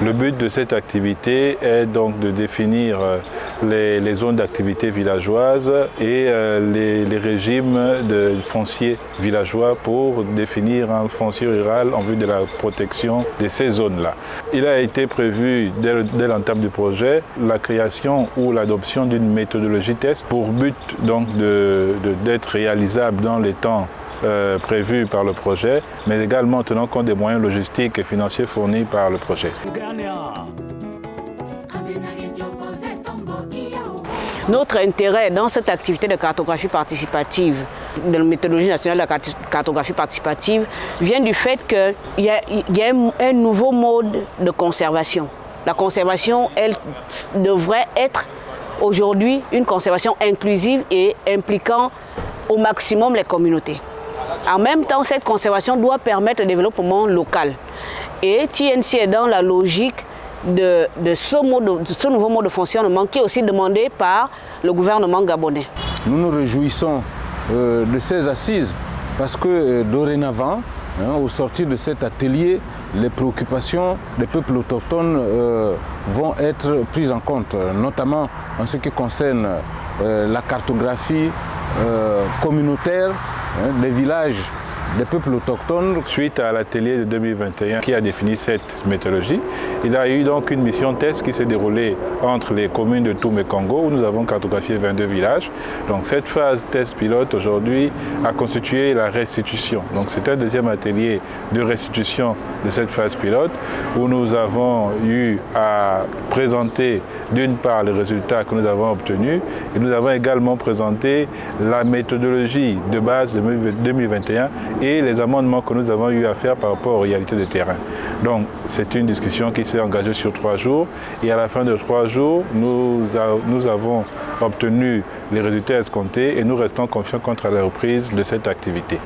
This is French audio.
Le but de cette activité est donc de définir les zones d'activité villageoises et les régimes de foncier villageois pour définir un foncier rural en vue de la protection de ces zones-là. Il a été prévu dès l'entame du projet la création ou l'adoption d'une méthodologie test pour but donc d'être réalisable dans les temps prévus par le projet, mais également tenant compte des moyens logistiques et financiers fournis par le projet. Notre intérêt dans cette activité de cartographie participative, de la méthodologie nationale de la cartographie participative, vient du fait qu'il y a un nouveau mode de conservation. La conservation, elle devrait être aujourd'hui une conservation inclusive et impliquant au maximum les communautés. En même temps, cette conservation doit permettre le développement local. Et TNC est dans la logique de ce nouveau mode de fonctionnement qui est aussi demandé par le gouvernement gabonais. Nous nous réjouissons de ces assises parce que dorénavant, au sortir de cet atelier, les préoccupations des peuples autochtones vont être prises en compte, notamment en ce qui concerne la cartographie communautaire des villages des peuples autochtones. Suite à l'atelier de 2021 qui a défini cette méthodologie, il y a eu donc une mission test qui s'est déroulée entre les communes de Toum et Congo où nous avons cartographié 22 villages. Donc cette phase test pilote aujourd'hui a constitué la restitution. Donc c'est un deuxième atelier de restitution de cette phase pilote où nous avons eu à présenter d'une part les résultats que nous avons obtenus et nous avons également présenté la méthodologie de base de 2021 et les amendements que nous avons eu à faire par rapport aux réalités de terrain. Donc c'est une discussion qui s'est engagée sur 3 jours et à la fin de 3 jours, nous avons obtenu les résultats escomptés et nous restons confiants quant à la reprise de cette activité.